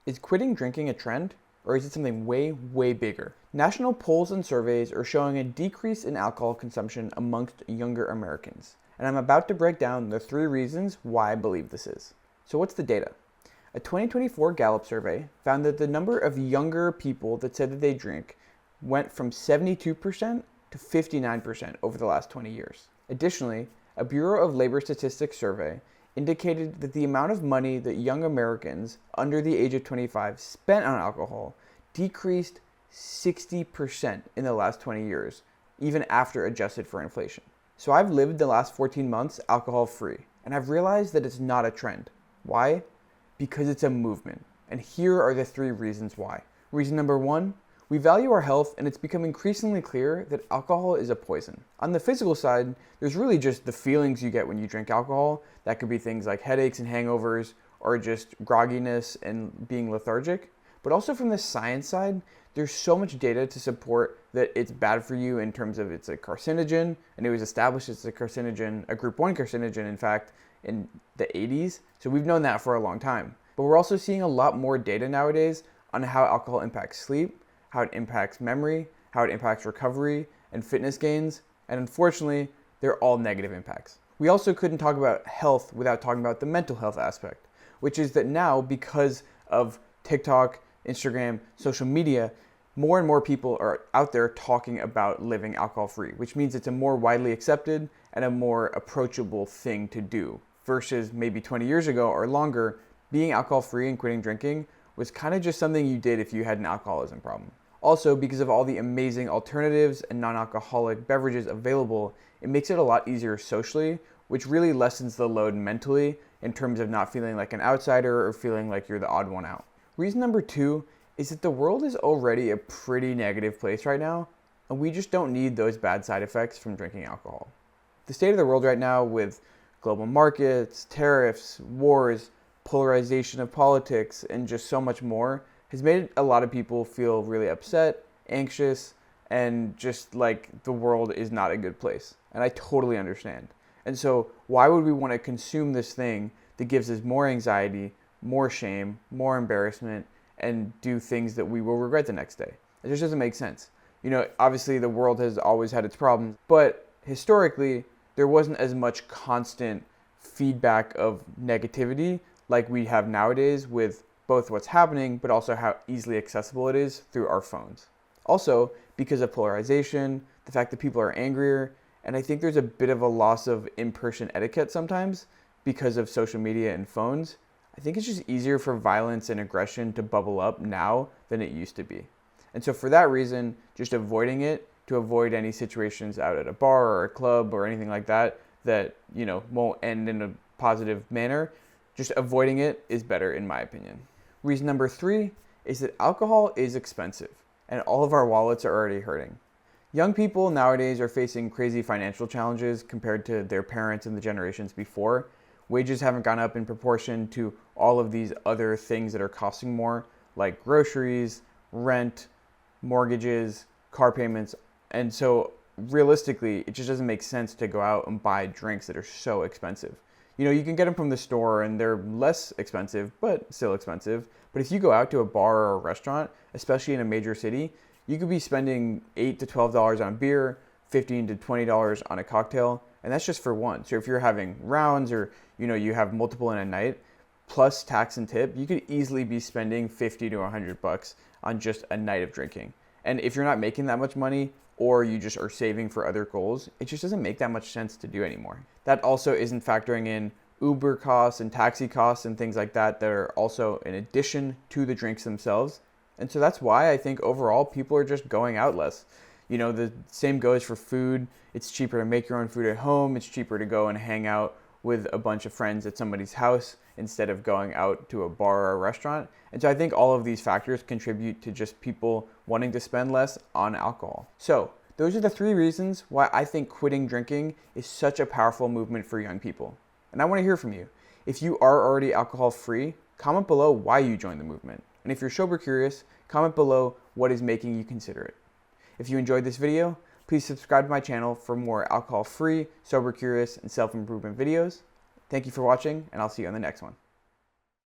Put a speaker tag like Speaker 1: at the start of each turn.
Speaker 1: Is quitting drinking a trend, or is it something way, way bigger? National polls and surveys are showing a decrease in alcohol consumption amongst younger Americans, and I'm about to break down the 3 reasons why I believe this is. So what's the data? A 2024 Gallup survey found that the number of younger people that said that they drink went from 72% to 59% over the last 20 years. Additionally, a Bureau of Labor Statistics survey indicated that the amount of money that young Americans under the age of 25 spent on alcohol decreased 60% in the last 20 years, even after adjusted for inflation. So I've lived the last 14 months alcohol-free, and I've realized that it's not a trend. Why? Because it's a movement. And here are the 3 reasons why. Reason number 1, we value our health, and it's become increasingly clear that alcohol is a poison. On the physical side, there's really just the feelings you get when you drink alcohol. That could be things like headaches and hangovers, or just grogginess and being lethargic. But also from the science side, there's so much data to support that it's bad for you in terms of it's a carcinogen, and it was established as a carcinogen, a group 1 carcinogen, in fact, in the 80s. So we've known that for a long time. But we're also seeing a lot more data nowadays on how alcohol impacts sleep, how it impacts memory, how it impacts recovery and fitness gains, and unfortunately, they're all negative impacts. We also couldn't talk about health without talking about the mental health aspect, which is that now, because of TikTok, Instagram, social media, more and more people are out there talking about living alcohol-free, which means it's a more widely accepted and a more approachable thing to do, versus maybe 20 years ago or longer, being alcohol-free and quitting drinking was kind of just something you did if you had an alcoholism problem. Also, because of all the amazing alternatives and non-alcoholic beverages available, it makes it a lot easier socially, which really lessens the load mentally in terms of not feeling like an outsider or feeling like you're the odd one out. Reason number 2 is that the world is already a pretty negative place right now, and we just don't need those bad side effects from drinking alcohol. The state of the world right now, with global markets, tariffs, wars, polarization of politics, and just so much more, has made a lot of people feel really upset, anxious, and just like the world is not a good place. And I totally understand. And so why would we want to consume this thing that gives us more anxiety, more shame, more embarrassment, and do things that we will regret the next day? It just doesn't make sense. You know, obviously the world has always had its problems, but historically there wasn't as much constant feedback of negativity like we have nowadays, with both what's happening, but also how easily accessible it is through our phones. Also, because of polarization, the fact that people are angrier, and I think there's a bit of a loss of in-person etiquette sometimes because of social media and phones. I think it's just easier for violence and aggression to bubble up now than it used to be. And so for that reason, just avoiding it, to avoid any situations out at a bar or a club or anything like that, that, you know, won't end in a positive manner, just avoiding it is better in my opinion. Reason number 3 is that alcohol is expensive, and all of our wallets are already hurting. Young people nowadays are facing crazy financial challenges compared to their parents and the generations before. Wages haven't gone up in proportion to all of these other things that are costing more, like groceries, rent, mortgages, car payments. And so realistically, it just doesn't make sense to go out and buy drinks that are so expensive. You know, you can get them from the store and they're less expensive, but still expensive. But if you go out to a bar or a restaurant, especially in a major city, you could be spending $8 to $12 on beer, $15 to $20 on a cocktail, and that's just for one. So if you're having rounds, or you have multiple in a night, plus tax and tip, you could easily be spending $50 to $100 on just a night of drinking. And if you're not making that much money, or you just are saving for other goals, it just doesn't make that much sense to do anymore. That also isn't factoring in Uber costs and taxi costs and things like that that are also in addition to the drinks themselves. And so that's why I think overall people are just going out less. You know, the same goes for food. It's cheaper to make your own food at home. It's cheaper to go and hang out with a bunch of friends at somebody's house instead of going out to a bar or a restaurant. And so I think all of these factors contribute to just people wanting to spend less on alcohol. So those are the 3 reasons why I think quitting drinking is such a powerful movement for young people. And I want to hear from you. If you are already alcohol free, comment below why you joined the movement. And if you're sober curious, comment below what is making you consider it. If you enjoyed this video, please subscribe to my channel for more alcohol free, sober curious, and self-improvement videos. Thank you for watching, and I'll see you on the next one.